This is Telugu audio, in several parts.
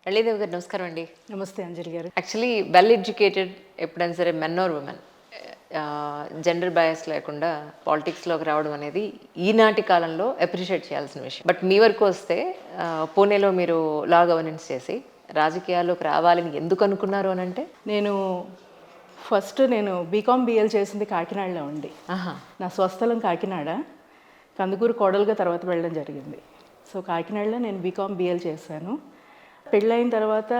లలిదేవి గారు నమస్కారం అండి. నమస్తే అంజలి గారు. యాక్చువల్లీ వెల్ ఎడ్యుకేటెడ్ ఎప్పుడైనా సరే men or women gender bias లేకుండా పాలిటిక్స్లోకి రావడం అనేది ఈనాటి కాలంలో అప్రిషియేట్ చేయాల్సిన విషయం. బట్ మీ వరకు వస్తే పూణేలో మీరు లా గవర్నెన్స్ చేసి రాజకీయాల్లోకి రావాలని ఎందుకు అనుకున్నారు అని అంటే? నేను బీకామ్ బిఎల్ చేసింది కాకినాడలో ఉండి. నా స్వస్థలం కాకినాడ, కందుకూరు కోడలుగా తర్వాత వెళ్ళడం జరిగింది. సో కాకినాడలో నేను బీకామ్ బిఎల్ చేశాను. పెళ్ళైన తర్వాత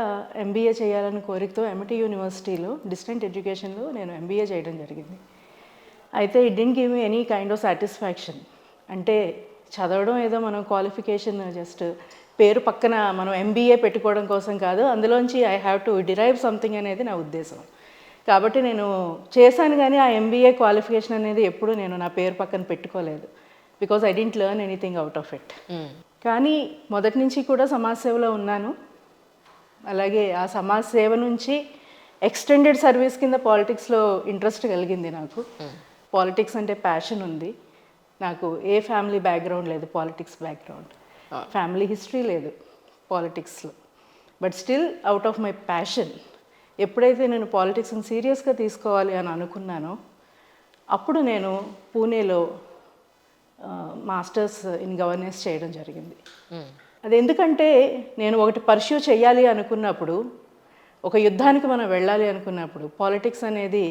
ఎంబీఏ చేయాలని కోరికతో ఎంఐటి యూనివర్సిటీలో డిస్టెంట్ ఎడ్యుకేషన్లో నేను ఎంబీఏ చేయడం జరిగింది. అయితే it didn't give me any kind of satisfaction. అంటే చదవడం ఏదో మనం క్వాలిఫికేషన్ జస్ట్ పేరు పక్కన మనం ఎంబీఏ పెట్టుకోవడం కోసం కాదు, అందులోంచి I have to derive something అనేది నా ఉద్దేశం. కాబట్టి నేను చేశాను, కానీ ఆ ఎంబీఏ క్వాలిఫికేషన్ అనేది ఎప్పుడు నేను నా పేరు పక్కన పెట్టుకోలేదు. Because I didn't learn anything out of it. కానీ మొదటి నుంచి కూడా సమాజ సేవలో ఉన్నాను. అలాగే ఆ సమాజ సేవ నుంచి ఎక్స్టెండెడ్ సర్వీస్ కింద పాలిటిక్స్లో ఇంట్రెస్ట్ కలిగింది నాకు. పాలిటిక్స్ అంటే ప్యాషన్ ఉంది నాకు. ఏ ఫ్యామిలీ బ్యాక్గ్రౌండ్ లేదు, పాలిటిక్స్ బ్యాక్గ్రౌండ్, ఫ్యామిలీ హిస్టరీ లేదు పాలిటిక్స్లో. But still out of my passion ఎప్పుడైతే నేను పాలిటిక్స్ని సీరియస్గా తీసుకోవాలి అని అనుకున్నానో అప్పుడు నేను పూణేలో మాస్టర్స్ ఇన్ గవర్నెన్స్ చేయడం జరిగింది. అది ఎందుకంటే నేను ఒకటి పర్స్యూ చేయాలి అనుకున్నప్పుడు, ఒక యుద్ధానికి మనం వెళ్ళాలి అనుకున్నప్పుడు పాలిటిక్స్ అనేది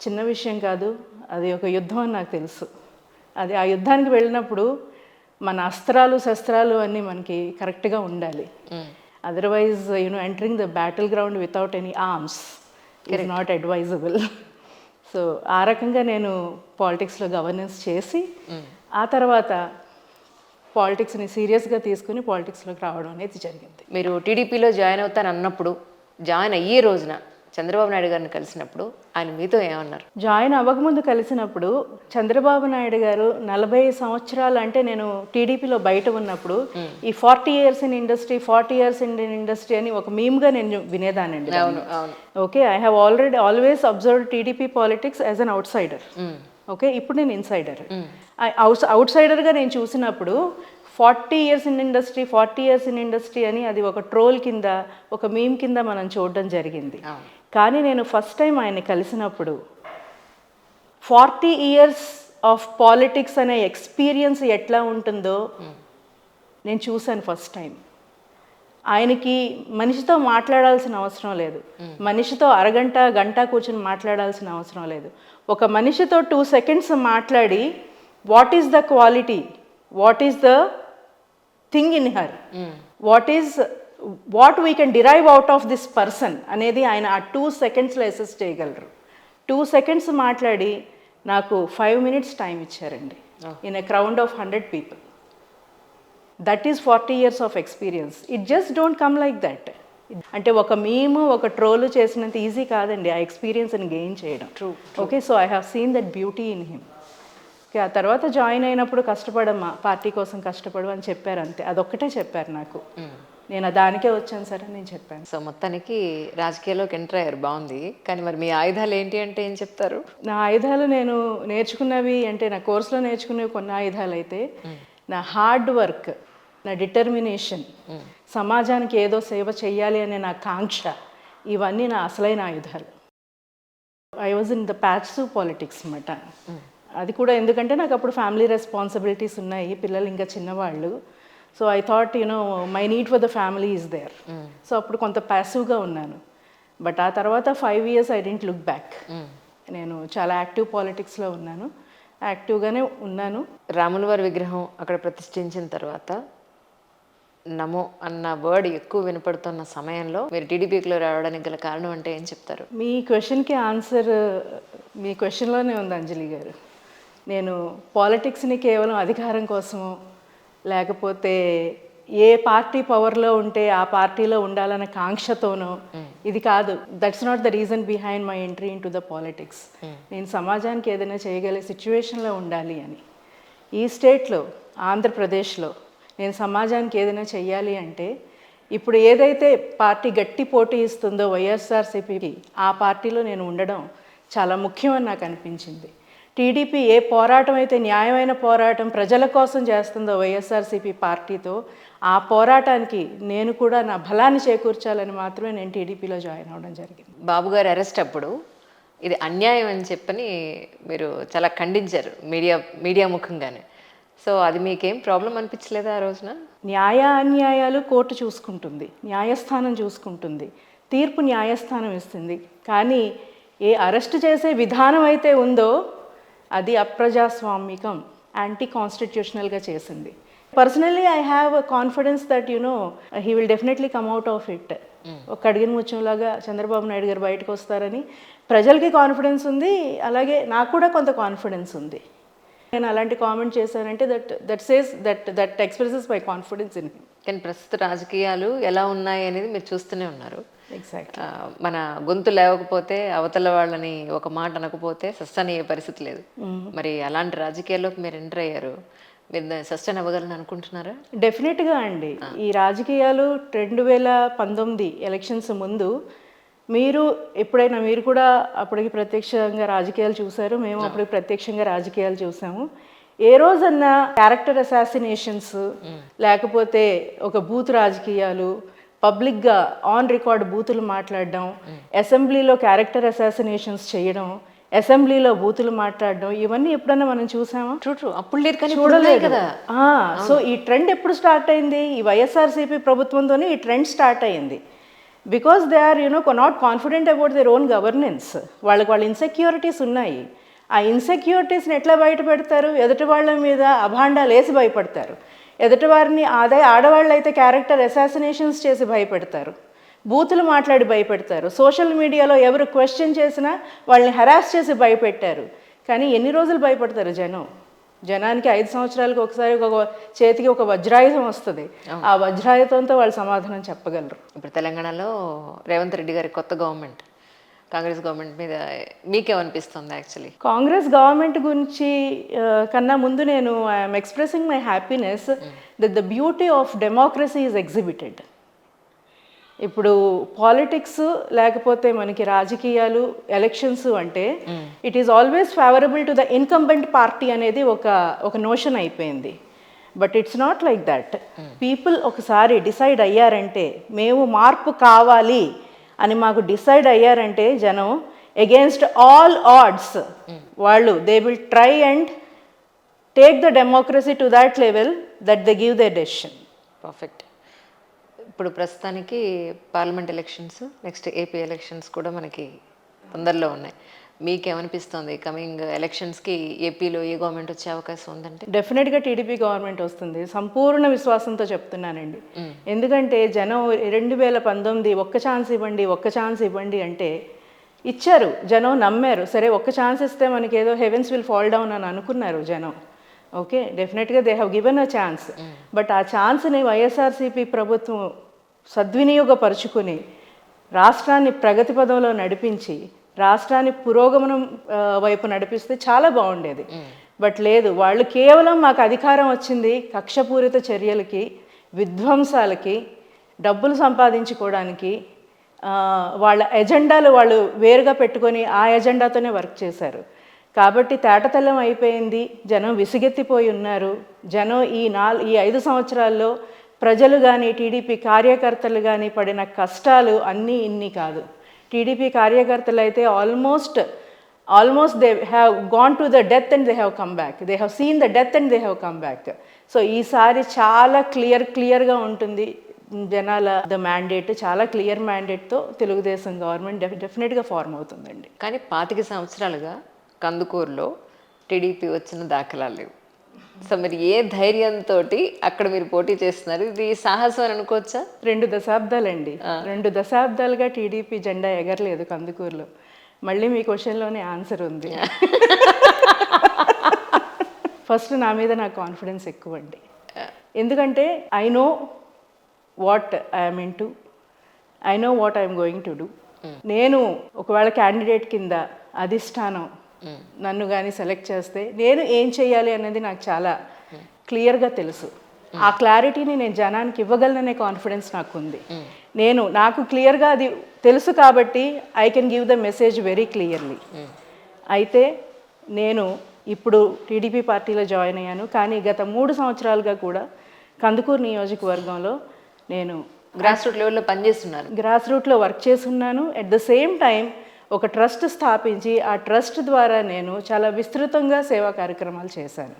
చిన్న విషయం కాదు, అది ఒక యుద్ధం అని నాకు తెలుసు. అది ఆ యుద్ధానికి వెళ్ళినప్పుడు మన అస్త్రాలు శస్త్రాలు అన్నీ మనకి కరెక్ట్గా ఉండాలి. Otherwise entering the battle ground without any arms is not advisable. So ఆ రకంగా నేను పాలిటిక్స్లో గవర్నెన్స్ చేసి ఆ తర్వాత పాలిటిక్స్ని సీరియస్గా తీసుకుని పాలిటిక్స్లోకి రావడం అనేది జరిగింది. మీరు టీడీపీలో జాయిన్ అవుతాను అన్నప్పుడు, జాయిన్ అయ్యే రోజున చంద్రబాబు నాయుడు గారిని కలిసినప్పుడు ఆయన మీతో ఏమన్నారు? జాయిన్ అవ్వకముందు కలిసినప్పుడు చంద్రబాబు నాయుడు గారు 40 సంవత్సరాలు, అంటే నేను టీడీపీలో బయట ఉన్నప్పుడు ఈ 40 years in industry, 40 years in industry అని ఒక మీమ్గా నేను వినేదానండి. Okay, I have always observed TDP politics as an outsider. Okay, ఇప్పుడు నేను ఇన్సైడర్. అవుట్ సైడర్గా నేను చూసినప్పుడు 40 years in industry, 40 years in industry అని అది ఒక ట్రోల్ కింద, ఒక మీమ్ కింద మనం చూడడం జరిగింది. కానీ నేను ఫస్ట్ టైం ఆయన్ని కలిసినప్పుడు 40 years ఆఫ్ పాలిటిక్స్ అనే ఎక్స్పీరియన్స్ ఎట్లా ఉంటుందో నేను చూశాను ఫస్ట్ టైం. ఆయనకి మనిషితో మాట్లాడాల్సిన అవసరం లేదు, మనిషితో అరగంట గంట కూర్చొని మాట్లాడాల్సిన అవసరం లేదు. ఒక మనిషితో 2 seconds మాట్లాడి what is the quality, what is the thing in her, what we can derive out of this person అనేది ఆయన ఆ 2 secondsలో అసెస్ చేయగలరు. 2 seconds మాట్లాడి నాకు 5 minutes టైం ఇచ్చారండి in a crowd of 100 people. That is 40 years of experience. It just don't come like that. అంటే ఒక మేము ఒక ట్రోల్ చేసినంత ఈజీ కాదండి ఆ ఎక్స్పీరియన్స్ని గెయిన్ చేయడం. Okay, so I have seen that beauty in him. Okay, ఆ తర్వాత జాయిన్ అయినప్పుడు కష్టపడమ్మా, పార్టీ కోసం కష్టపడు అని చెప్పారు, అంతే. అదొక్కటే చెప్పారు నాకు. నేను దానికే వచ్చాను సార్ అని నేను చెప్పాను. సో మొత్తానికి రాజకీయాల్లోకి ఎంటర్ అయ్యారు, బాగుంది. కానీ మరి మీ ఆయుధాలు ఏంటి అంటే ఏం చెప్తారు? నా ఆయుధాలు నేను నేర్చుకున్నవి అంటే నా కోర్సులో నేర్చుకునేవి కొన్ని ఆయుధాలు అయితే, నా హార్డ్ వర్క్, నా డిటర్మినేషన్, సమాజానికి ఏదో సేవ చేయాలి అనే నా కాంక్ష, ఇవన్నీ నా అసలైన ఆయుధాలు. I was in the passive politics అన్నమాట. అది కూడా ఎందుకంటే నాకు అప్పుడు ఫ్యామిలీ రెస్పాన్సిబిలిటీస్ ఉన్నాయి, పిల్లలు ఇంకా చిన్నవాళ్ళు. So I thought my need for the family is there. సో అప్పుడు కొంత ప్యాసివ్గా ఉన్నాను. బట్ ఆ తర్వాత 5 years I didn't look back. నేను చాలా యాక్టివ్ పాలిటిక్స్లో ఉన్నాను, యాక్టివ్గానే ఉన్నాను. రాముల వారి విగ్రహం అక్కడ ప్రతిష్ఠించిన తర్వాత నమో అన్న వర్డ్ ఎక్కువ వినపడుతున్న సమయంలో మీరు టీడీపీలో రావడానికి గల కారణం అంటే ఏం చెప్తారు? మీ క్వశ్చన్కి ఆన్సర్ మీ క్వశ్చన్లోనే ఉంది అంజలి గారు. నేను పాలిటిక్స్ని కేవలం అధికారం కోసమో, లేకపోతే ఏ పార్టీ పవర్లో ఉంటే ఆ పార్టీలో ఉండాలన్న కాంక్షతోనో ఇది కాదు. That's not the reason behind my entry in to the politics. నేను సమాజానికి ఏదైనా చేయగలిగే సిచ్యువేషన్లో ఉండాలి అని. ఈ స్టేట్లో, ఆంధ్రప్రదేశ్లో నేను సమాజానికి ఏదైనా చెయ్యాలి అంటే, ఇప్పుడు ఏదైతే పార్టీ గట్టి పోటీ ఇస్తుందో వైఎస్ఆర్సీపీకి, ఆ పార్టీలో నేను ఉండడం చాలా ముఖ్యమని నాకు అనిపించింది. టీడీపీ ఏ పోరాటం అయితే న్యాయమైన పోరాటం ప్రజల కోసం చేస్తుందో వైఎస్ఆర్సీపీ పార్టీతో, ఆ పోరాటానికి నేను కూడా నా బలాన్ని చేకూర్చాలని మాత్రమే నేను టీడీపీలో జాయిన్ అవ్వడం జరిగింది. బాబు గారి అరెస్ట్ అప్పుడు ఇది అన్యాయం అని చెప్పని మీరు చాలా ఖండించారు మీడియా ముఖంగానే. సో అది మీకేం ప్రాబ్లం అనిపించలేదా ఆ రోజున? న్యాయ అన్యాయాలు కోర్టు చూసుకుంటుంది, న్యాయస్థానం చూసుకుంటుంది, తీర్పు న్యాయస్థానం ఇస్తుంది. కానీ ఏ అరెస్ట్ చేసే విధానం అయితే ఉందో అది అప్రజాస్వామికం, యాంటీ కాన్స్టిట్యూషనల్గా చేసింది. Personally I have confidence that he will definitely come out of it. ఒక అడిగిన ముత్యంలాగా చంద్రబాబు నాయుడు గారు బయటకు వస్తారని ప్రజలకి కాన్ఫిడెన్స్ ఉంది, అలాగే నాకు కూడా కొంత కాన్ఫిడెన్స్ ఉంది. నేను అలాంటి కామెంట్ చేశానంటే that expresses my confidence in him. కానీ ప్రస్తుత రాజకీయాలు ఎలా ఉన్నాయి అనేది మీరు చూస్తూనే ఉన్నారు. ఎగ్జాక్ట్. మన గొంతు లేవకపోతే, అవతల వాళ్ళని ఒక మాట అనకపోతే సస్టైన్ అయ్యే పరిస్థితి లేదు. మరి అలాంటి రాజకీయాల్లోకి మీరు ఎంటర్ అయ్యారు, మీరు సస్టైన్ అవ్వగలని అనుకుంటున్నారా? డెఫినెట్గా అండి. ఈ రాజకీయాలు 2019 ఎలక్షన్స్ ముందు ఎప్పుడైనా మీరు కూడా అప్పటికి ప్రత్యక్షంగా రాజకీయాలు చూశారు, మేము అప్పటికి ప్రత్యక్షంగా రాజకీయాలు చూసాము. ఏ రోజన్నా క్యారెక్టర్ అసాసినేషన్స్, లేకపోతే ఒక బూత్ రాజకీయాలు, పబ్లిక్గా ఆన్ రికార్డ్ బూతులు మాట్లాడడం, అసెంబ్లీలో క్యారెక్టర్ అసాసినేషన్స్ చేయడం, అసెంబ్లీలో బూతులు మాట్లాడడం, ఇవన్నీ ఎప్పుడన్నా మనం చూసామా? ట్రూ. అప్పుడు లేదు కానీ చూడలేదు కదా. సో ఈ ట్రెండ్ ఎప్పుడు స్టార్ట్ అయింది? ఈ వైఎస్ఆర్సీపీ ప్రభుత్వంతోనే ఈ ట్రెండ్ స్టార్ట్ అయింది. Because they are not confident about their own governance. వాళ్ళ ఇన్సెక్యూరిటీస్ ఉన్నాయి. ఆ ఇన్సెక్యూరిటీస్ని ఎట్లా బయట పెడతారు? ఎదుటి వాళ్ళ మీద అభాండాలు వేసి భయపడతారు. ఎదుటి వారిని ఆడవాళ్ళు అయితే క్యారెక్టర్ అసాసినేషన్స్ చేసి భయపెడతారు, బూతులు మాట్లాడి భయపెడతారు. సోషల్ మీడియాలో ఎవరు క్వశ్చన్ చేసినా వాళ్ళని హెరాస్ చేసి భయపెట్టారు. కానీ ఎన్ని రోజులు భయపడతారు జనానికి 5 సంవత్సరాలకు ఒకసారి చేతికి ఒక వజ్రాయుధం వస్తుంది. ఆ వజ్రాయుధంతో వాళ్ళు సమాధానం చెప్పగలరు. ఇప్పుడు తెలంగాణలో రేవంత్ రెడ్డి గారి కొత్త గవర్నమెంట్, కాంగ్రెస్ గవర్నమెంట్ మీద మీకేమనిపిస్తుంది? యాక్చువల్లీ కాంగ్రెస్ గవర్నమెంట్ గురించి కన్నా ముందు నేను I'm expressing my happiness that the beauty of democracy is exhibited. ఇప్పుడు పాలిటిక్స్ లేకపోతే మనకి రాజకీయాలు, ఎలక్షన్స్ అంటే it is always favourable to the incumbent party అనేది ఒక నోషన్ అయిపోయింది. But it's not like that. People ఒకసారి డిసైడ్ అయ్యారంటే, మేము మార్పు కావాలి అని మాకు డిసైడ్ అయ్యారంటే, జనం అగేన్స్ట్ ఆల్ ఆడ్స్ వాళ్ళు they will try and take the democracy to that level that they give the decision. Perfect. ఇప్పుడు ప్రస్తుతానికి parliament elections, next AP elections కూడా మనకి తొందరలో ఉన్నాయి. మీకేమనిపిస్తుంది కమింగ్ ఎలక్షన్స్కి ఏపీలో ఏ గవర్నమెంట్ వచ్చే అవకాశం ఉందంటే? డెఫినెట్గా టీడీపీ గవర్నమెంట్ వస్తుంది, సంపూర్ణ విశ్వాసంతో చెప్తున్నానండి. ఎందుకంటే జనం 2019 ఒక్క ఛాన్స్ ఇవ్వండి అంటే ఇచ్చారు. జనం నమ్మారు. సరే ఒక్క ఛాన్స్ ఇస్తే మనకి ఏదో హెవెన్స్ విల్ ఫాల్ డౌన్ అని అనుకున్నారు జనం. ఓకే, డెఫినెట్గా they have given a chance. But ఆ ఛాన్స్ని వైఎస్ఆర్సీపీ ప్రభుత్వం సద్వినియోగపరుచుకుని రాష్ట్రాన్ని ప్రగతి పదంలో నడిపించి, రాష్ట్రాన్ని పురోగమనం వైపు నడిపిస్తే చాలా బాగుండేది. బట్ లేదు, వాళ్ళు కేవలం మాకు అధికారం వచ్చింది కక్షపూరిత చర్యలకి, విధ్వంసాలకి, డబ్బులు సంపాదించుకోవడానికి, వాళ్ళ ఎజెండాలు వాళ్ళు వేరుగా పెట్టుకొని ఆ ఎజెండాతోనే వర్క్ చేశారు. కాబట్టి తేటతెల్లం అయిపోయింది. జనం విసిగెత్తిపోయి ఉన్నారు. జనం ఈ 5 సంవత్సరాల్లో ప్రజలు కానీ టీడీపీ కార్యకర్తలు కానీ పడిన కష్టాలు అన్నీ ఇన్ని కాదు. టీడీపీ కార్యకర్తలు అయితే almost they have gone to the death and they have come back. They have seen the death and they have come back. So ఈసారి చాలా క్లియర్గా ఉంటుంది జనాల ద మ్యాండేట్. చాలా క్లియర్ మ్యాండేట్తో తెలుగుదేశం గవర్నమెంట్ డెఫినెట్గా ఫార్మ్ అవుతుందండి. కానీ 25 సంవత్సరాలుగా కందుకూరులో టీడీపీ వచ్చిన దాఖలాలు లేవు. సో మీరు ఏ ధైర్యంతో అక్కడ మీరు పోటీ చేస్తున్నారు? ఇది సాహసం అని అనుకోవచ్చా? 2 దశాబ్దాలండి. 2 దశాబ్దాలుగా టీడీపీ జెండా ఎగరలేదు కందుకూరులో. మళ్ళీ మీ క్వశ్చన్లోనే ఆన్సర్ ఉంది. ఫస్ట్ నా మీద నాకు కాన్ఫిడెన్స్ ఎక్కువ అండి. ఎందుకంటే I know what I'm into, I know what I'm going to do. నేను ఒకవేళ క్యాండిడేట్ కింద అధిష్టానం నన్ను కానీ సెలెక్ట్ చేస్తే నేను ఏం చేయాలి అనేది నాకు చాలా క్లియర్గా తెలుసు. ఆ క్లారిటీని నేను జనానికి ఇవ్వగలననే కాన్ఫిడెన్స్ నాకు ఉంది. నాకు క్లియర్గా అది తెలుసు కాబట్టి I can give the message very clearly. అయితే నేను ఇప్పుడు టీడీపీ పార్టీలో జాయిన్ అయ్యాను. కానీ గత 3 సంవత్సరాలుగా కూడా కందుకూరు నియోజకవర్గంలో నేను గ్రాస్ రూట్ లెవెల్లో పనిచేస్తున్నారు. గ్రాస్ రూట్లో వర్క్ చేస్తున్నాను. ఎట్ ద సేమ్ టైం ఒక ట్రస్ట్ స్థాపించి ఆ ట్రస్ట్ ద్వారా నేను చాలా విస్తృతంగా సేవా కార్యక్రమాలు చేశాను.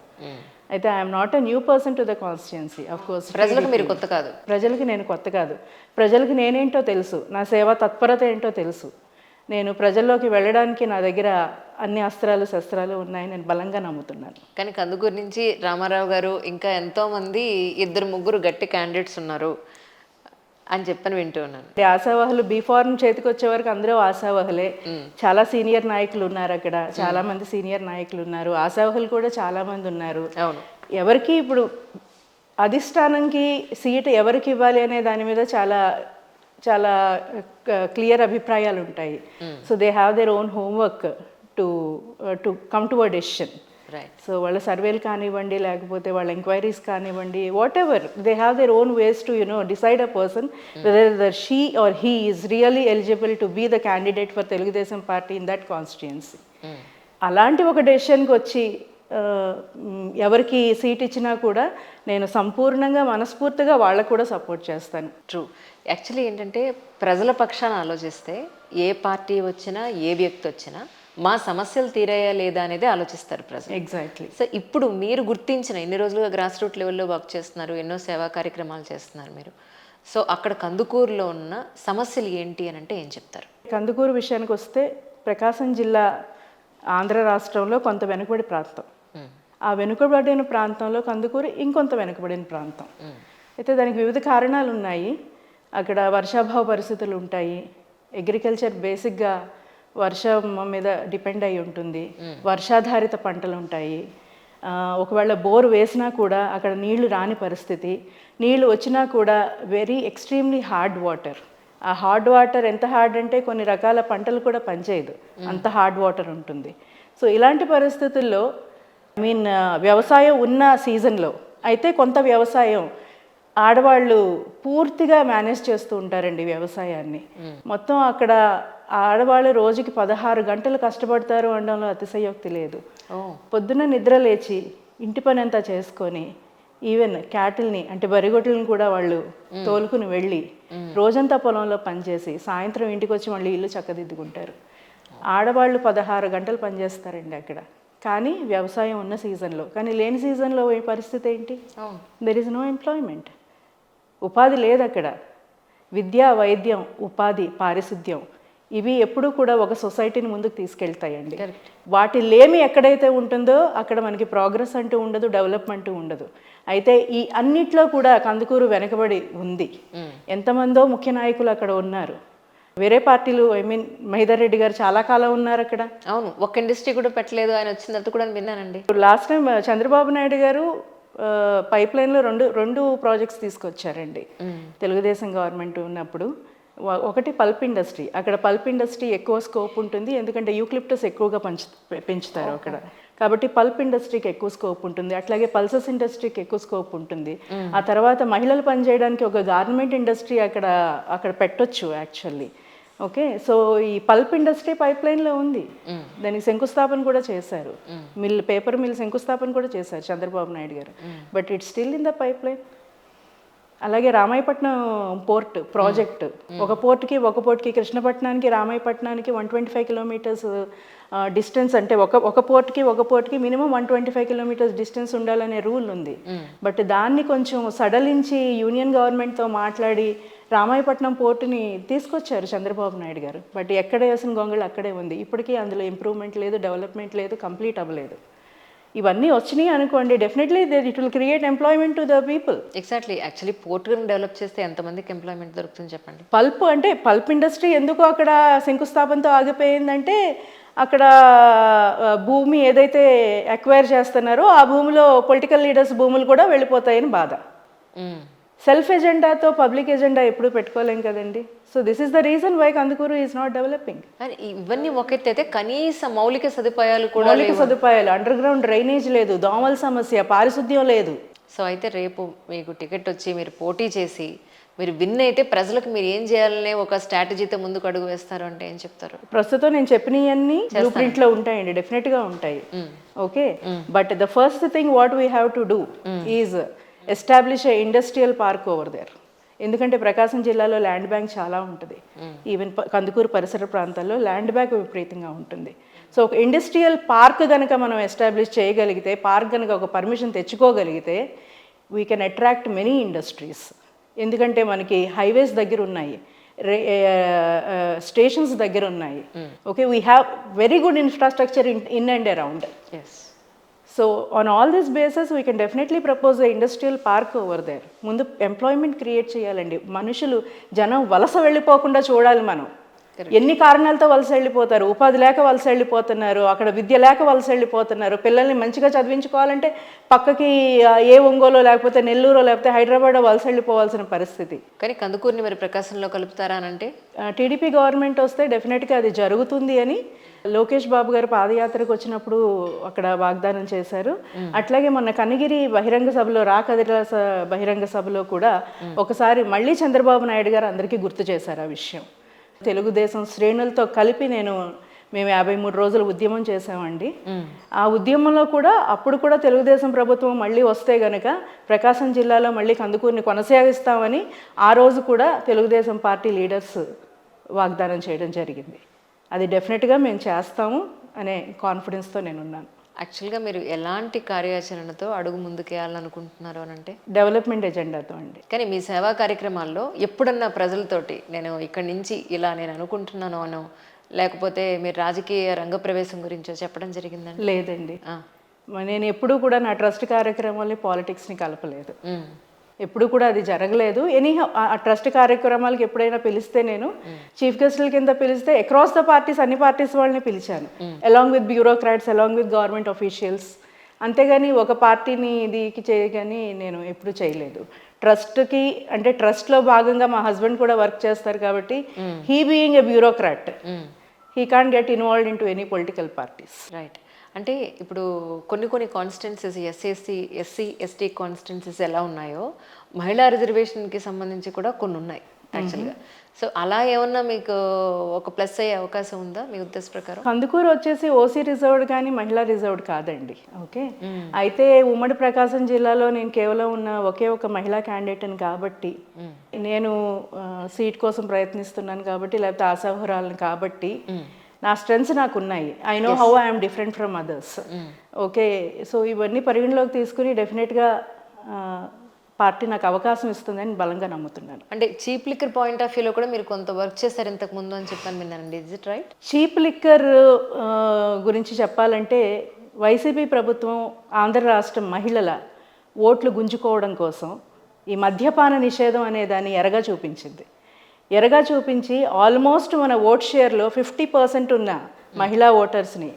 అయితే I'm not a new person to the constituency. Of course ప్రజలకు మీరు కొత్త కాదు. ప్రజలకి నేను కొత్త కాదు. ప్రజలకి నేనేంటో తెలుసు, నా సేవా తత్పరత ఏంటో తెలుసు. నేను ప్రజల్లోకి వెళ్ళడానికి నా దగ్గర అన్ని అస్త్రాలు శస్త్రాలు ఉన్నాయని నేను బలంగా నమ్ముతున్నాను. కానీ కందుకూరు నుంచి రామారావు గారు ఇంకా ఎంతోమంది 2-3 గట్టి క్యాండిడేట్స్ ఉన్నారు అని చెప్పని వింటూ ఉన్నాను. ఆశావాహులు బీఫార్మ్ చేతికి వచ్చే వరకు అందరూ ఆశావాహులే. చాలా సీనియర్ నాయకులు ఉన్నారు అక్కడ, చాలా మంది సీనియర్ నాయకులు ఉన్నారు. ఆశావాహులు కూడా చాలా మంది ఉన్నారు. అవును. ఎవరికి ఇప్పుడు అధిష్టానంకి సీటు ఎవరికి ఇవ్వాలి అనే దాని మీద చాలా చాలా క్లియర్ అభిప్రాయాలు ఉంటాయి. So they have their own homework to come to a decision. So వాళ్ళ సర్వేలు కానివ్వండి, లేకపోతే వాళ్ళ ఎంక్వైరీస్ కానివ్వండి, whatever, they have their own ways to decide a person whether she or he is really eligible to be the candidate for Telugu Desam party in that constituency. అలాంటి ఒక డెసిషన్కి వచ్చి ఎవరికి సీట్ ఇచ్చినా కూడా నేను సంపూర్ణంగా మనస్ఫూర్తిగా వాళ్ళకు కూడా సపోర్ట్ చేస్తాను. ట్రూ. యాక్చువల్లీ ఏంటంటే ప్రజల పక్షాన ఆలోచిస్తే ఏ పార్టీ వచ్చినా ఏ వ్యక్తి వచ్చినా మా సమస్యలు తీరాయా లేదా అనేది ఆలోచిస్తారు ప్రజలు. ఎగ్జాక్ట్లీ. సో ఇప్పుడు మీరు గుర్తించిన ఎన్ని రోజులుగా గ్రాస్ రూట్ లెవెల్లో వర్క్ చేస్తున్నారు, ఎన్నో సేవా కార్యక్రమాలు చేస్తున్నారు మీరు. సో అక్కడ కందుకూరులో ఉన్న సమస్యలు ఏంటి అని అంటే ఏం చెప్తారు? కందుకూరు విషయానికి వస్తే ప్రకాశం జిల్లా ఆంధ్ర రాష్ట్రంలో కొంత వెనుకబడి ప్రాంతం. ఆ వెనుకబడిన ప్రాంతంలో కందుకూరు ఇంకొంత వెనుకబడిన ప్రాంతం. అయితే దానికి వివిధ కారణాలు ఉన్నాయి. అక్కడ వర్షాభావ పరిస్థితులు ఉంటాయి. అగ్రికల్చర్ బేసిక్గా వర్షం మీద డిపెండ్ అయి ఉంటుంది. వర్షాధారిత పంటలు ఉంటాయి. ఒకవేళ బోర్ వేసినా కూడా అక్కడ నీళ్లు రాని పరిస్థితి. నీళ్లు వచ్చినా కూడా వెరీ ఎక్స్ట్రీమ్లీ హార్డ్ వాటర్. ఆ హార్డ్ వాటర్ ఎంత హార్డ్ అంటే కొన్ని రకాల పంటలు కూడా పనిచేయదు, అంత హార్డ్ వాటర్ ఉంటుంది. సో ఇలాంటి పరిస్థితుల్లో వ్యవసాయం ఉన్న సీజన్లో అయితే కొంత వ్యవసాయం ఆడవాళ్ళు పూర్తిగా మేనేజ్ చేస్తూ ఉంటారండి వ్యవసాయాన్ని. మొత్తం అక్కడ ఆడవాళ్ళు రోజుకి 16 గంటలు కష్టపడతారు అనడంలో అతిశయోక్తి లేదు. పొద్దున్న నిద్ర లేచి ఇంటి పని అంతా చేసుకొని ఈవెన్ క్యాటిల్ని అంటే బరిగొడ్లను కూడా వాళ్ళు తోలుకుని వెళ్ళి రోజంతా పొలంలో పనిచేసి సాయంత్రం ఇంటికి వచ్చి మళ్ళీ ఇల్లు చక్కదిద్దుకుంటారు. ఆడవాళ్ళు 16 గంటలు పనిచేస్తారండి అక్కడ. కానీ వ్యవసాయం ఉన్న సీజన్లో. కానీ లేని సీజన్లో ఏ పరిస్థితి ఏంటి? There is no employment. ఉపాధి లేదు అక్కడ. విద్య, వైద్యం, ఉపాధి, పారిశుద్ధ్యం ఇవి ఎప్పుడూ కూడా ఒక సొసైటీని ముందుకు తీసుకెళ్తాయండి. వాటి లేమి ఎక్కడైతే ఉంటుందో అక్కడ మనకి ప్రోగ్రెస్ అంటూ ఉండదు, డెవలప్మెంట్ ఉండదు. అయితే ఈ అన్నిట్లో కూడా కందుకూరు వెనకబడి ఉంది. ఎంతమందో ముఖ్య నాయకులు అక్కడ ఉన్నారు. వేరే పార్టీలు మహిదర్ రెడ్డి గారు చాలా కాలం ఉన్నారు అక్కడ. అవును, ఒక ఇండస్ట్రీ కూడా పెట్టలేదు ఆయన వచ్చిన తర్వాత కూడా విన్నానండి. లాస్ట్ టైం చంద్రబాబు నాయుడు గారు పైప్ లైన్లో రెండు ప్రాజెక్ట్స్ తీసుకొచ్చారండి తెలుగుదేశం గవర్నమెంట్ ఉన్నప్పుడు. ఒకటి పల్ప్ ఇండస్ట్రీ. అక్కడ పల్ప్ ఇండస్ట్రీ ఎక్కువ స్కోప్ ఉంటుంది, ఎందుకంటే యూక్లిప్టస్ ఎక్కువగా పెంచుతారు అక్కడ. కాబట్టి పల్ప్ ఇండస్ట్రీకి ఎక్కువ స్కోప్ ఉంటుంది. అట్లాగే పల్సస్ ఇండస్ట్రీకి ఎక్కువ స్కోప్ ఉంటుంది. ఆ తర్వాత మహిళలు పనిచేయడానికి ఒక గార్మెంట్ ఇండస్ట్రీ అక్కడ పెట్టొచ్చు యాక్చువల్లీ. ఓకే, సో ఈ పల్ప్ ఇండస్ట్రీ పైప్ లైన్లో ఉంది. దానికి శంకుస్థాపన కూడా చేశారు. పేపర్ మిల్ శంకుస్థాపన కూడా చేశారు చంద్రబాబు నాయుడు గారు. But it's still in the pipe line. అలాగే రామాయపట్నం పోర్ట్ ప్రాజెక్ట్, ఒక పోర్ట్కి కృష్ణపట్నానికి రామాయపట్నానికి 125 కిలోమీటర్స్ డిస్టెన్స్. అంటే ఒక పోర్ట్కి మినిమం 125 కిలోమీటర్స్ డిస్టెన్స్ ఉండాలనే రూల్ ఉంది. బట్ దాన్ని కొంచెం సడలించి యూనియన్ గవర్నమెంట్తో మాట్లాడి రామాయపట్నం పోర్టుని తీసుకొచ్చారు చంద్రబాబు నాయుడు గారు. బట్ ఎక్కడ వేసిన గొంగళి అక్కడే ఉంది. ఇప్పటికీ అందులో ఇంప్రూవ్మెంట్ లేదు, డెవలప్మెంట్ లేదు, కంప్లీట్ అవ్వలేదు. ఇవన్నీ వచ్చినాయి అనుకోండి, definitely it will create employment to the people. Exactly. Actually పోర్టును డెవలప్ చేస్తే ఎంతమందికి ఎంప్లాయ్మెంట్ దొరుకుతుంది చెప్పండి. పల్ప్ ఇండస్ట్రీ ఎందుకు అక్కడ శంకుస్థాపనతో ఆగిపోయిందంటే అక్కడ భూమి ఏదైతే అక్వైర్ చేస్తున్నారో ఆ భూమిలో పొలిటికల్ లీడర్స్ భూములు కూడా వెళ్ళిపోతాయని బాధ. సెల్ఫ్ ఎజెండాతో పబ్లిక్ ఎజెండా ఎప్పుడు పెట్టుకోలేం కదండి. So this is the reason why Kandukur is not developing. ఇవన్నీ ఒకటైతే కనీస మౌలిక సదుపాయాలు కూడా అండర్ గ్రౌండ్ డ్రైనేజ్ లేదు, దోమల సమస్య, పారిశుద్ధ్యం లేదు. సో అయితే రేపు మీకు టికెట్ వచ్చి మీరు పోటీ చేసి మీరు విన్ అయితే ప్రజలకు మీరు ఏం చేయాలనే ఒక స్ట్రాటజీతో ముందుకు అడుగు వేస్తారు అంటే ఏం చెప్తారు? ప్రస్తుతం నేను చెప్పినవన్నీ బ్లూ ప్రింట్లో ఉంటాయండి, డెఫినెట్గా ఉంటాయి. Okay, but the first thing what we have to do is establish a industrial park over there. ఎందుకంటే ప్రకాశం జిల్లాలో ల్యాండ్ బ్యాంక్ చాలా ఉంటుంది, ఈవెన్ కందుకూరు పరిసర ప్రాంతాల్లో ల్యాండ్ బ్యాంక్ విపరీతంగా ఉంటుంది. సో ఒక ఇండస్ట్రియల్ పార్క్ కనుక మనం ఎస్టాబ్లిష్ చేయగలిగితే, పార్క్ కనుక ఒక పర్మిషన్ తెచ్చుకోగలిగితే, we can attract many industries. ఎందుకంటే మనకి హైవేస్ దగ్గర ఉన్నాయి, స్టేషన్స్ దగ్గర ఉన్నాయి. Okay, we have very good infrastructure in and around. So on all this bases we can definitely propose the industrial park over there. ముందు ఎంప్లాయ్మెంట్ క్రియేట్ చేయాలండి. మనుషులు, జనం వలస వెళ్ళిపోకుండా చూడాలి మనం. ఎన్ని కారణాలతో వలస వెళ్ళిపోతారు, ఉపాధి లేక వలస వెళ్ళిపోతున్నారు, అక్కడ విద్య లేక వలస వెళ్ళిపోతున్నారు. పిల్లల్ని మంచిగా చదివించుకోవాలంటే పక్కకి ఏ ఒంగోలో లేకపోతే నెల్లూరో లేకపోతే హైదరాబాద్ వలస వెళ్ళిపోవాల్సిన పరిస్థితి. కానీ కందుకూరుని మరి ప్రకాశంలో కలుపుతారా అంటే? టీడీపీ గవర్నమెంట్ వస్తే డెఫినెట్గా అది జరుగుతుంది అని లోకేష్ బాబు గారు పాదయాత్రకు వచ్చినప్పుడు అక్కడ వాగ్దానం చేశారు. అట్లాగే మొన్న కన్నగిరి బహిరంగ సభలో, రాకదిల బహిరంగ సభలో కూడా ఒకసారి మళ్ళీ చంద్రబాబు నాయుడు గారు అందరికీ గుర్తు చేశారు ఆ విషయం. తెలుగుదేశం శ్రేణులతో కలిపి మేము 53 రోజులు ఉద్యమం చేసామండి. ఆ ఉద్యమంలో కూడా అప్పుడు కూడా తెలుగుదేశం ప్రభుత్వం మళ్ళీ వస్తే గనక ప్రకాశం జిల్లాలో మళ్ళీ కందుకూరిని కొనసాగిస్తామని ఆ రోజు కూడా తెలుగుదేశం పార్టీ లీడర్స్ వాగ్దానం చేయడం జరిగింది. అది డెఫినెట్గా మేము చేస్తాము అనే కాన్ఫిడెన్స్తో నేనున్నాను. యాక్చువల్గా మీరు ఎలాంటి కార్యాచరణతో అడుగు ముందుకేయాలనుకుంటున్నారు అని అంటే? డెవలప్మెంట్ ఎజెండాతో అండి. కానీ మీ సేవా కార్యక్రమాల్లో ఎప్పుడన్నా ప్రజలతోటి నేను ఇక్కడి నుంచి ఇలా నేను అనుకుంటున్నాను అనో, లేకపోతే మీరు రాజకీయ రంగప్రవేశం గురించో చెప్పడం జరిగిందండి? లేదండి, నేను ఎప్పుడూ కూడా నా ట్రస్ట్ కార్యక్రమాల్ని పాలిటిక్స్ని కలపలేదు. ఎప్పుడు కూడా అది జరగలేదు. ఎనీహౌ ఆ ట్రస్ట్ కార్యక్రమాలకు ఎప్పుడైనా పిలిస్తే, నేను చీఫ్ గెస్టుల కింద పిలిస్తే అక్రాస్ ద పార్టీస్, అన్ని పార్టీస్ వాళ్ళని పిలిచాను, along with bureaucrats, along with government officials. అంతేగాని ఒక పార్టీని దీనికి చేయగాని నేను ఎప్పుడు చేయలేదు. ట్రస్ట్కి అంటే ట్రస్ట్లో భాగంగా మా హస్బెండ్ కూడా వర్క్ చేస్తారు కాబట్టి, he being a bureaucrat, he can't get involved in to any political parties. Right. అంటే ఇప్పుడు కొన్ని కాన్స్టిట్యున్సీస్ ఎస్సీ ఎస్టీ కాన్స్టిట్యున్సీస్ ఎలా ఉన్నాయో, మహిళా రిజర్వేషన్కి సంబంధించి కూడా కొన్ని ఉన్నాయి యాక్చువల్గా. సో అలా ఏమన్నా మీకు ఒక ప్లస్ అయ్యే అవకాశం ఉందా మీ ఉద్దేశ ప్రకారం? కందుకూరు వచ్చేసి ఓసీ రిజర్వ్డ్ కానీ మహిళా రిజర్వ్డ్ కాదండి. ఓకే, అయితే ఉమ్మడి ప్రకాశం జిల్లాలో నేను కేవలం ఉన్న ఒకే ఒక మహిళా క్యాండిడేట్ని కాబట్టి, నేను సీట్ కోసం ప్రయత్నిస్తున్నాను కాబట్టి, లేకపోతే ఆశావహరాలను కాబట్టి, నా స్ట్రెంగ్స్ నాకు ఉన్నాయి. I know how I'm different from others. Okay, so ఇవన్నీ పరిగణలోకి తీసుకుని డెఫినెట్గా పార్టీ నాకు అవకాశం ఇస్తుందని బలంగా నమ్ముతున్నాను. అంటే చీప్ లిక్కర్ పాయింట్ ఆఫ్ వ్యూలో కూడా మీరు కొంత వర్క్ చేశారు ఇంతకు ముందు అని చెప్పాను విన్నానండి, is it right? Cheap liquor గురించి చెప్పాలంటే, వైసీపీ ప్రభుత్వం ఆంధ్ర రాష్ట్రం మహిళల ఓట్లు గుంజుకోవడం కోసం ఈ మద్యపాన నిషేధం అనే దాన్ని ఎరగా చూపించి ఆల్మోస్ట్ మన ఓట్ షేర్లో 50% ఉన్న మహిళా ఓటర్స్ని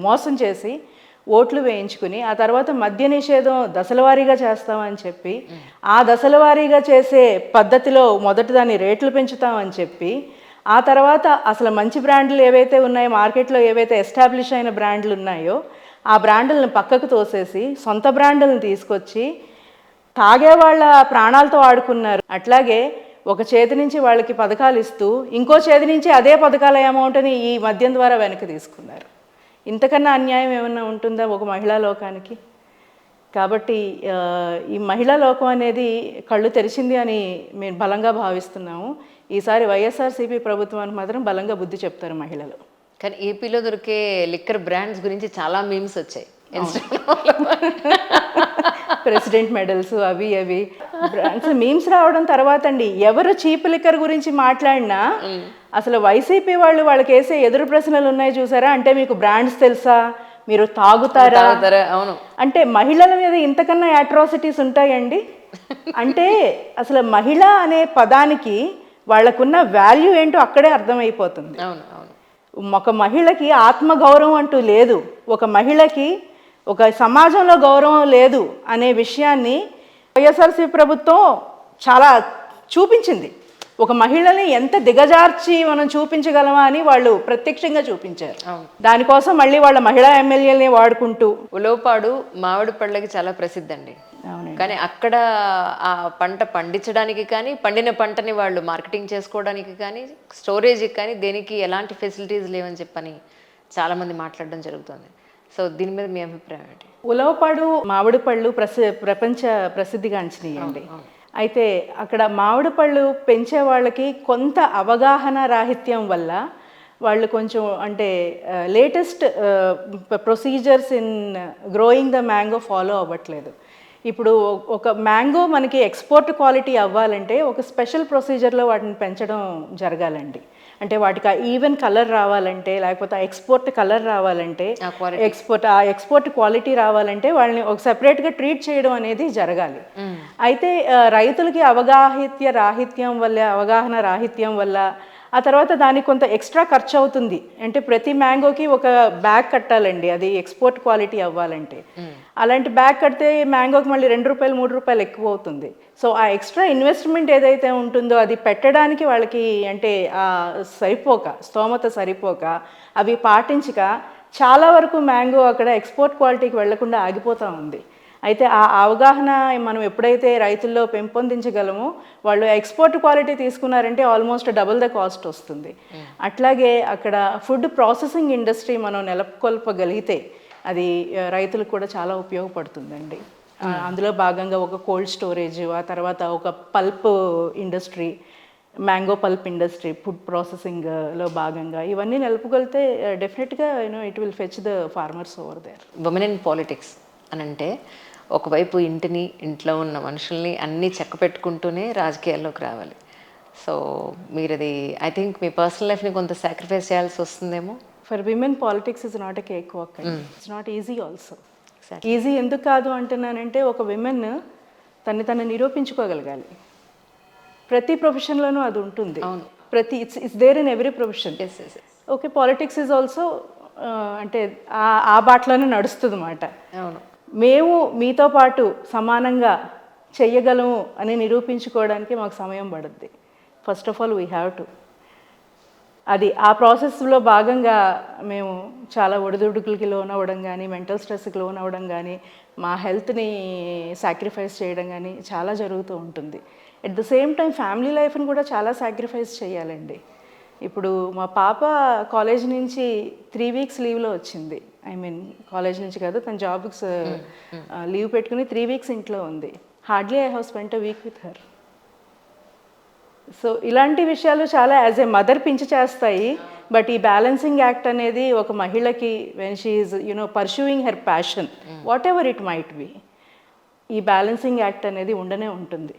మోసం చేసి ఓట్లు వేయించుకుని, ఆ తర్వాత మద్య నిషేధం దశలవారీగా చేస్తామని చెప్పి, ఆ దశలవారీగా చేసే పద్ధతిలో మొదటి దాన్ని రేట్లు పెంచుతామని చెప్పి, ఆ తర్వాత అసలు మంచి బ్రాండ్లు ఏవైతే ఉన్నాయో, మార్కెట్లో ఏవైతే ఎస్టాబ్లిష్ అయిన బ్రాండ్లు ఉన్నాయో ఆ బ్రాండ్లను పక్కకు తోసేసి సొంత బ్రాండ్లను తీసుకొచ్చి తాగే వాళ్ళ ప్రాణాలతో ఆడుకున్నారు. అట్లాగే ఒక చేతి నుంచి వాళ్ళకి పథకాలు ఇస్తూ ఇంకో చేతి నుంచి అదే పథకాల అమౌంట్ని ఈ మద్యం ద్వారా వెనక్కి తీసుకున్నారు. ఇంతకన్నా అన్యాయం ఏమన్నా ఉంటుందా ఒక మహిళా లోకానికి? కాబట్టి ఈ మహిళా లోకం అనేది కళ్ళు తెరిచింది అని మేము బలంగా భావిస్తున్నాము. ఈసారి వైఎస్ఆర్సీపీ ప్రభుత్వానికి మాత్రం బలంగా బుద్ధి చెప్తారు మహిళలు. కానీ ఏపీలో దొరికే లిక్కర్ బ్రాండ్స్ గురించి చాలా మీమ్స్ వచ్చాయి, ప్రెసిడెంట్ మెడల్స్ అవి బ్రాండ్స్ మీమ్స్ రావడం తర్వాత అండి, ఎవరు చీప్ లిక్కర్ గురించి మాట్లాడినా అసలు వైసీపీ వాళ్ళకి వేసే ఎదురు ప్రశ్నలు ఉన్నాయి చూసారా, అంటే మీకు బ్రాండ్స్ తెలుసా, మీరు తాగుతారా? అవును, అంటే మహిళల మీద ఇంతకన్నా అట్రాసిటీస్ ఉంటాయండి. అంటే అసలు మహిళ అనే పదానికి వాళ్ళకున్న వాల్యూ ఏంటో అక్కడే అర్థమైపోతుంది. ఒక మహిళకి ఆత్మగౌరవం అంటూ లేదు, ఒక మహిళకి ఒక సమాజంలో గౌరవం లేదు అనే విషయాన్ని వైఎస్ఆర్సీపీ ప్రభుత్వం చాలా చూపించింది. ఒక మహిళని ఎంత దిగజార్చి మనం చూపించగలమా అని వాళ్ళు ప్రత్యక్షంగా చూపించారు. దానికోసం మళ్ళీ వాళ్ళ మహిళా ఎమ్మెల్యేలని వాడుకుంటూ. ఉలవపాడు మామిడి పళ్ళకి చాలా ప్రసిద్ధి అండి. కానీ అక్కడ ఆ పంట పండించడానికి కానీ పండిన పంటని వాళ్ళు మార్కెటింగ్ చేసుకోవడానికి కానీ స్టోరేజ్కి కానీ దేనికి ఎలాంటి ఫెసిలిటీస్ లేవని చెప్పని చాలామంది మాట్లాడడం జరుగుతుంది. సో దీని మీద మీ అభిప్రాయం ఏంటి? ఉలవపాడు మామిడి పళ్ళు ప్రపంచ ప్రసిద్ధిగాంచినాయండి. అయితే అక్కడ మామిడి పళ్ళు పెంచే వాళ్ళకి కొంత అవగాహన రాహిత్యం వల్ల వాళ్ళు కొంచెం అంటే latest procedures in growing the mango follow అవ్వట్లేదు. ఇప్పుడు ఒక మ్యాంగో మనకి ఎక్స్పోర్ట్ క్వాలిటీ అవ్వాలంటే ఒక స్పెషల్ ప్రొసీజర్లో వాటిని పెంచడం జరగాలండి. అంటే వాటికి ఈవెన్ కలర్ రావాలంటే, లేకపోతే ఎక్స్పోర్ట్ కలర్ రావాలంటే, ఎక్స్పోర్ట్ క్వాలిటీ రావాలంటే వాళ్ళని ఒక సెపరేట్గా ట్రీట్ చేయడం అనేది జరగాలి. అయితే రైతులకి అవగాహన రాహిత్యం వల్ల ఆ తర్వాత దానికి కొంత ఎక్స్ట్రా ఖర్చు అవుతుంది. అంటే ప్రతి మ్యాంగోకి ఒక బ్యాగ్ కట్టాలండి, అది ఎక్స్పోర్ట్ క్వాలిటీ అవ్వాలంటే. అలాంటి బ్యాగ్ కడితే మ్యాంగోకి మళ్ళీ ₹2 ₹3 ఎక్కువ అవుతుంది. సో ఆ ఎక్స్ట్రా ఇన్వెస్ట్మెంట్ ఏదైతే ఉంటుందో అది పెట్టడానికి వాళ్ళకి అంటే స్తోమత సరిపోక అవి పాటించక చాలా వరకు మ్యాంగో అక్కడ ఎక్స్పోర్ట్ క్వాలిటీకి వెళ్లకుండా ఆగిపోతూ ఉంది. అయితే ఆ అవగాహన మనం ఎప్పుడైతే రైతుల్లో పెంపొందించగలమో వాళ్ళు ఎక్స్పోర్ట్ క్వాలిటీ తీసుకున్నారంటే ఆల్మోస్ట్ డబుల్ ద కాస్ట్ వస్తుంది. అట్లాగే అక్కడ ఫుడ్ ప్రాసెసింగ్ ఇండస్ట్రీ మనం నెలకొల్పగలిగితే అది రైతులకు కూడా చాలా ఉపయోగపడుతుందండి. అందులో భాగంగా ఒక కోల్డ్ స్టోరేజ్, ఆ తర్వాత ఒక pulp industry, mango pulp industry, food ప్రాసెసింగ్లో భాగంగా ఇవన్నీ నిలుపుకెళ్తే డెఫినెట్గా it will fetch the farmers over there. Women in politics అని అంటే ఒకవైపు ఇంట్లో ఉన్న మనుషుల్ని అన్నీ చెక్క పెట్టుకుంటూనే రాజకీయాల్లోకి రావాలి. సో మీరు అది ఐ థింక్ మీ పర్సనల్ లైఫ్ని కొంత సాక్రిఫైస్ చేయాల్సి వస్తుందేమో. For women politics is not a cake walk. It's not easy also. Easy ఎందుకు కాదు అంటున్నానంటే ఒక విమెన్ తను నిరూపించుకోగలగాలి. ప్రతి ప్రొఫెషన్లోనూ అది ఉంటుంది. It's there in every profession. Okay, politics is also అంటే ఆ బాటలోనే నడుస్తుంది అన్నమాట. అవును, మేము మీతో పాటు సమానంగా చెయ్యగలము అని నిరూపించుకోవడానికి మాకు సమయం పడుద్ది. First of all we have to. అది ఆ ప్రాసెస్లో భాగంగా మేము చాలా ఒడిదుడుకులకి లోన్ అవ్వడం కానీ, మెంటల్ స్ట్రెస్కి లోన్ అవ్వడం కానీ, మా హెల్త్ని సాక్రిఫైస్ చేయడం కానీ చాలా జరుగుతూ ఉంటుంది. At the same time family లైఫ్ని కూడా చాలా సాక్రిఫైస్ చేయాలండి. ఇప్పుడు మా పాప కాలేజ్ నుంచి 3 వీక్స్ లీవ్లో వచ్చింది. కాలేజ్ నుంచి కాదు, తన జాబ్కి లీవ్ పెట్టుకుని 3 వీక్స్ ఇంట్లో ఉంది. Hardly I have spent a week with her. So ఇలాంటి విషయాలు చాలా యాజ్ ఏ మదర్ పించి చేస్తాయి. బట్ ఈ బ్యాలెన్సింగ్ యాక్ట్ అనేది ఒక మహిళకి when she is pursuing her passion whatever it might be, ఈ బ్యాలెన్సింగ్ యాక్ట్ అనేది ఉండనే ఉంటుంది.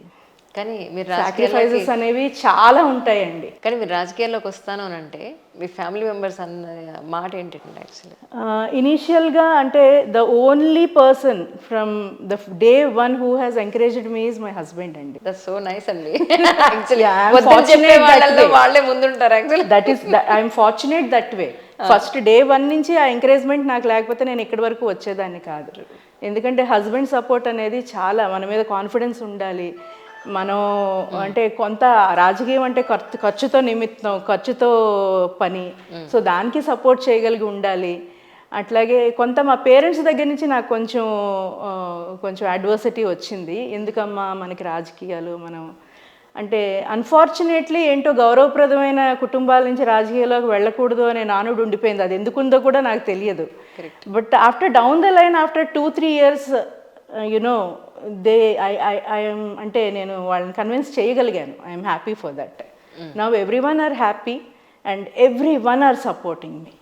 కానీ మీరు సాక్రిఫైజెస్ అనేవి చాలా ఉంటాయండి. కానీ మీరు రాజకీయాల్లోకి వస్తాను అని అంటే మీ ఫ్యామిలీ మెంబర్స్ అన్న మాట ఏంటంటే యాక్చువల్లీ ఇనీషియల్గా అంటే the only person from the day one who has encouraged me is my husband అండి. దట్స్ సో నైస్ అండి. వాళ్ళే ముందుంటారు actually. I'm fortunate that way. First day one నుంచి ఆ ఎంకరేజ్మెంట్ నాకు లేకపోతే నేను ఇక్కడి వరకు వచ్చేదాన్ని కాదు. ఎందుకంటే హస్బెండ్ సపోర్ట్ అనేది చాలా, మన మీద కాన్ఫిడెన్స్ ఉండాలి. మనం అంటే కొంత రాజకీయం అంటే ఖర్చుతో పని. సో దానికి సపోర్ట్ చేయగలిగి ఉండాలి. అట్లాగే కొంత మా పేరెంట్స్ దగ్గర నుంచి నాకు కొంచెం అడ్వర్సిటీ వచ్చింది. ఎందుకమ్మా మనకి రాజకీయాలు, మనం అంటే అన్ఫార్చునేట్లీ ఏంటో గౌరవప్రదమైన కుటుంబాల నుంచి రాజకీయాల్లోకి వెళ్ళకూడదు అనే నానుడు ఉండిపోయింది. అది ఎందుకుందో కూడా నాకు తెలియదు. But after down the line after 2-3 years అంటే నేను వాళ్ళని కన్విన్స్ చేయగలిగాను. I'm happy for that. Now everyone are happy and everyone are supporting me.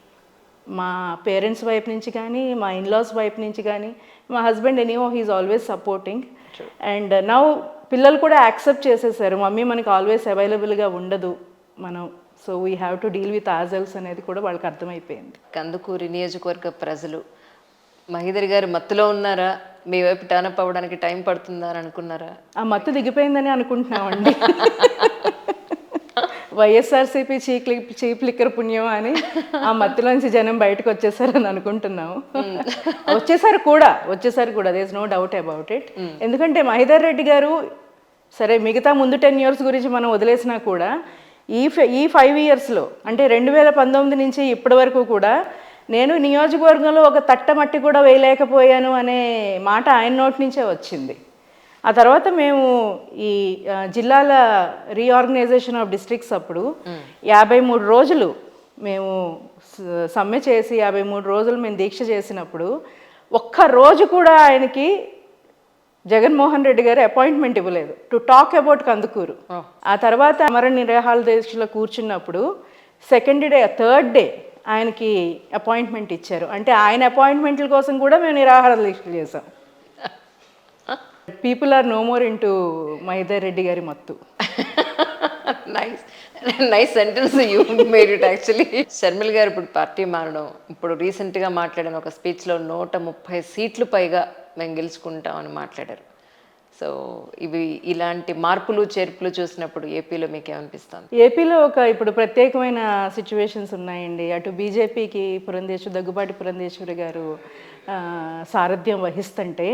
మా పేరెంట్స్ వైపు నుంచి కానీ, మా ఇన్లాస్ వైపు నుంచి కానీ, మా husband he is always supporting. And now పిల్లలు కూడా యాక్సెప్ట్ చేసేసారు, మమ్మీ మనకి ఆల్వేస్ అవైలబుల్గా ఉండదు మనం, so we have to deal with ourselves అనేది కూడా వాళ్ళకి అర్థమైపోయింది. కందుకూరు నియోజకవర్గ ప్రజలు మహీధర్ గారు మత్తులో ఉన్నారా, మీ వైపు టర్నప్ అవ్వడానికి టైం పడుతుందా అని అనుకున్నారా? ఆ మత్తు దిగిపోయిందని అనుకుంటున్నామండి. వైఎస్ఆర్సీపీ చీప్ లిక్కర్ పుణ్యం అని ఆ మత్తులోంచి జనం బయటకు వచ్చేసారని అనుకుంటున్నాము. వచ్చేసారు కూడా there is no doubt about it. ఎందుకంటే మహీధర్ రెడ్డి గారు సరే మిగతా ముందు 10 years గురించి మనం వదిలేసినా కూడా ఈ 5 yearsలో అంటే 2019 నుంచి ఇప్పటి వరకు కూడా నేను నియోజకవర్గంలో ఒక తట్టమట్టి కూడా వేయలేకపోయాను అనే మాట ఆయన నోటి నుంచే వచ్చింది. ఆ తర్వాత మేము ఈ జిల్లాల రీఆర్గనైజేషన్ ఆఫ్ డిస్ట్రిక్ట్స్ అప్పుడు 53 రోజులు మేము సమ్మె చేసి 53 రోజులు మేము దీక్ష చేసినప్పుడు ఒక్క రోజు కూడా ఆయనకి జగన్మోహన్ రెడ్డి గారు అపాయింట్మెంట్ ఇవ్వలేదు టు టాక్ అబౌట్ కందుకూరు. ఆ తర్వాత అమర నిరాహార దీక్షలో కూర్చున్నప్పుడు సెకండ్ డే థర్డ్ డే ఆయనకి అపాయింట్మెంట్ ఇచ్చారు. అంటే ఆయన అపాయింట్మెంట్ల కోసం కూడా మేము నిరాహార దీక్షలు చేసాం. People are no more into Mahender Reddy గారి మత్తు. Nice sentence you made it actually. Sharmila గారు ఇప్పుడు పార్టీ మారడం, ఇప్పుడు రీసెంట్గా మాట్లాడిన ఒక స్పీచ్లో 130 సీట్లు పైగా మేము గెలుచుకుంటామని మాట్లాడారు. సో ఇవి ఇలాంటి మార్పులు చేర్పులు చూసినప్పుడు ఏపీలో మీకు ఏమనిపిస్తుంది? ఏపీలో ఇప్పుడు ప్రత్యేకమైన సిచ్యువేషన్స్ ఉన్నాయండి. అటు బీజేపీకి దగ్గుబాటి పురంధేశ్వరి గారు సారథ్యం వహిస్తుంటే,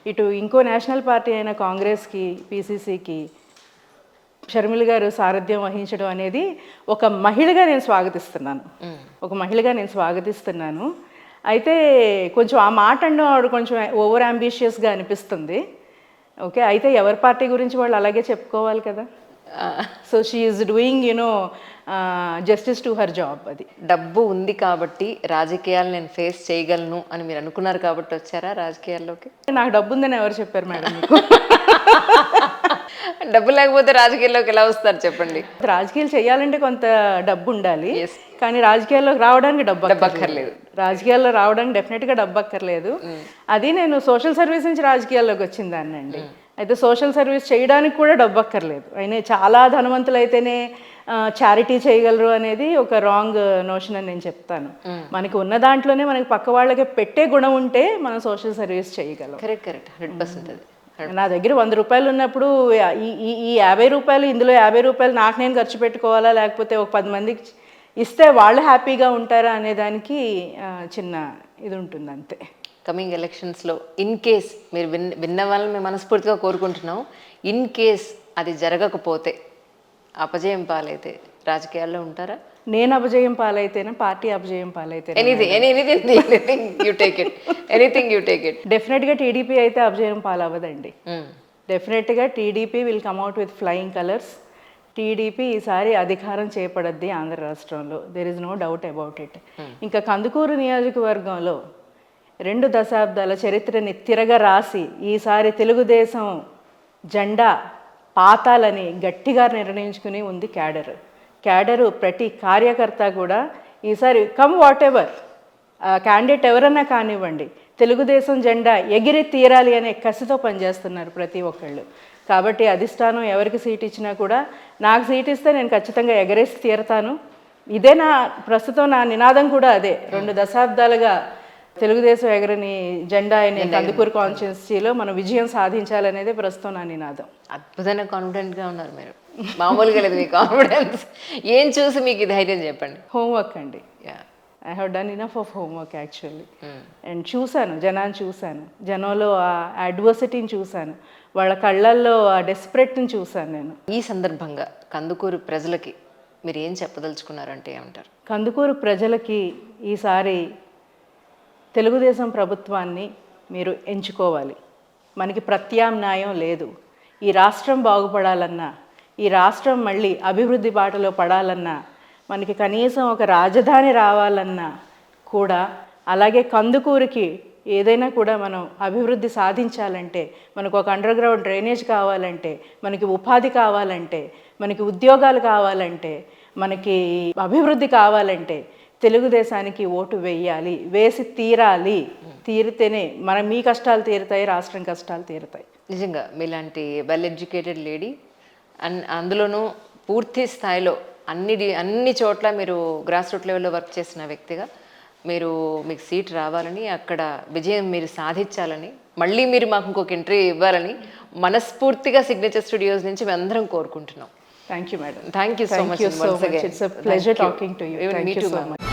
ఇటు ఇంకో నేషనల్ పార్టీ అయిన కాంగ్రెస్కి పీసీసీకి షర్మిల గారు సారథ్యం వహించడం అనేది ఒక మహిళగా నేను స్వాగతిస్తున్నాను. అయితే కొంచెం ఆ మాట అనడం ఆవిడ కొంచెం ఓవర్ అంబిషియస్గా అనిపిస్తుంది. ఓకే, అయితే ఎవరి పార్టీ గురించి వాళ్ళు అలాగే చెప్పుకోవాలి కదా. So she is doing justice to her job. అది డబ్బు ఉంది కాబట్టి రాజకీయాలు నేను ఫేస్ చేయగలను అని మీరు అనుకున్నారు కాబట్టి వచ్చారా రాజకీయాల్లోకి? నాకు డబ్బు ఉందని ఎవరు చెప్పారు మేడం మీకు? డబ్బు లేకపోతే రాజకీయాల్లోకి ఎలా వస్తారు చెప్పండి? రాజకీయాలు చేయాలంటే కొంత డబ్బు ఉండాలి, కానీ రాజకీయాల్లోకి రావడానికి డబ్బు అక్కర్లేదు. రాజకీయాల్లో రావడానికి డెఫినెట్గా డబ్బు అక్కర్లేదు. అది నేను సోషల్ సర్వీస్ నుంచి రాజకీయాల్లోకి వచ్చిందాన్ని అండి. అయితే సోషల్ సర్వీస్ చేయడానికి కూడా డబ్బు అక్కర్లేదు. అయినా చాలా ధనవంతులు అయితేనే చారిటీ చేయగలరు అనేది ఒక రాంగ్ నోషన్ అని నేను చెప్తాను. మనకి ఉన్న దాంట్లోనే మనకి పక్క వాళ్ళకి పెట్టే గుణం ఉంటే మనం సోషల్ సర్వీస్ చేయగలం. కరెక్ట్ 100%. నా దగ్గర 100 రూపాయలు ఉన్నప్పుడు ఈ 50 రూపాయలు, ఇందులో 50 రూపాయలు నాకు నేను ఖర్చు పెట్టుకోవాలా, లేకపోతే ఒక 10 మందికి ఇస్తే వాళ్ళు హ్యాపీగా ఉంటారా అనే దానికి చిన్న ఇది ఉంటుంది అంతే. కమింగ్ ఎలక్షన్స్లో ఇన్ కేస్ మీరు విన్న వాళ్ళని మేము మనస్ఫూర్తిగా కోరుకుంటున్నాం, ఇన్ కేస్ అది జరగకపోతే, అపజయం పాలైతే రాజకీయాల్లో ఉంటారా? నేను అపజయం పాలైతేనా, పార్టీ అపజయం పాలైతేనా? Anything you take it. డెఫినెట్గా టీడీపీ అయితే అపజయం పాలవ్వదండి. డెఫినెట్గా TDP will come out with flying colours. TDP ఈసారి అధికారం చేపడద్ది ఆంధ్ర రాష్ట్రంలో. There is no doubt about it. ఇంకా కందుకూరు నియోజకవర్గంలో 2 దశాబ్దాల చరిత్రని తిరగ రాసి ఈసారి తెలుగుదేశం జెండా పాతాలని గట్టిగా నిర్ణయించుకుని ఉంది క్యాడరు. ప్రతి కార్యకర్త కూడా ఈసారి కమ్ వాట్ ఎవర్ క్యాండిడేట్ ఎవరన్నా కానివ్వండి, తెలుగుదేశం జెండా ఎగిరి తీరాలి అనే కసితో పనిచేస్తున్నారు ప్రతి ఒక్కళ్ళు. కాబట్టి అధిష్టానం ఎవరికి సీట్ ఇచ్చినా కూడా, నాకు సీట్ ఇస్తే నేను ఖచ్చితంగా ఎగరేసి తీరతాను. ఇదే ప్రస్తుతం నా నినాదం కూడా అదే. 2 దశాబ్దాలుగా తెలుగుదేశం ఎగరని జెండా అయిన కందుకూరు కాన్స్టిట్యున్సీలో మనం విజయం సాధించాలనేదే ప్రస్తుతం నా నినాదం. అద్భుతమైన కాన్ఫిడెంట్గా ఉన్నారు మీరు, మామూలుగా లేదు మీ కాన్ఫిడెన్స్. ఏం చూసి మీకు ధైర్యం చెప్పండి? హోంవర్క్ అండి. I have done enough of homework actually. And జనాన్ని చూశాను, జనంలో ఆ అడ్వర్సిటీని చూశాను, వాళ్ళ కళ్ళల్లో ఆ డెస్పరేట్ని చూశాను నేను. ఈ సందర్భంగా కందుకూరు ప్రజలకి మీరు ఏం చెప్పదలుచుకున్నారంటే ఏమంటారు? కందుకూరు ప్రజలకి ఈసారి తెలుగుదేశం ప్రభుత్వాన్ని మీరు ఎంచుకోవాలి. మనకి ప్రత్యామ్నాయం లేదు. ఈ రాష్ట్రం బాగుపడాలన్నా, ఈ రాష్ట్రం మళ్ళీ అభివృద్ధి బాటలో పడాలన్నా, మనకి కనీసం ఒక రాజధాని రావాలన్నా కూడా, అలాగే కందుకూరుకి ఏదైనా కూడా మనం అభివృద్ధి సాధించాలంటే, మనకు ఒక అండర్ గ్రౌండ్ డ్రైనేజ్ కావాలంటే, మనకి ఉపాధి కావాలంటే, మనకి ఉద్యోగాలు కావాలంటే, మనకి అభివృద్ధి కావాలంటే తెలుగుదేశానికి ఓటు వేయాలి, వేసి తీరాలి. తీరితేనే మీ కష్టాలు తీరుతాయి, రాష్ట్రం కష్టాలు తీరుతాయి. నిజంగా మీలాంటి వెల్ ఎడ్యుకేటెడ్ లేడీ, అందులోనూ పూర్తి స్థాయిలో అన్ని చోట్ల మీరు గ్రాస్ రూట్ లెవెల్లో వర్క్ చేసిన వ్యక్తిగా మీకు సీట్ రావాలని, అక్కడ విజయం మీరు సాధించాలని, మళ్ళీ మీరు మాకు ఇంకొక ఇంటర్వ్యూ ఇవ్వాలని మనస్ఫూర్తిగా సిగ్నేచర్ స్టూడియోస్ నుంచి మేము అందరం కోరుకుంటున్నాం. Thank you, madam. Thank you so much. It's a pleasure talking to you. Thank you so much.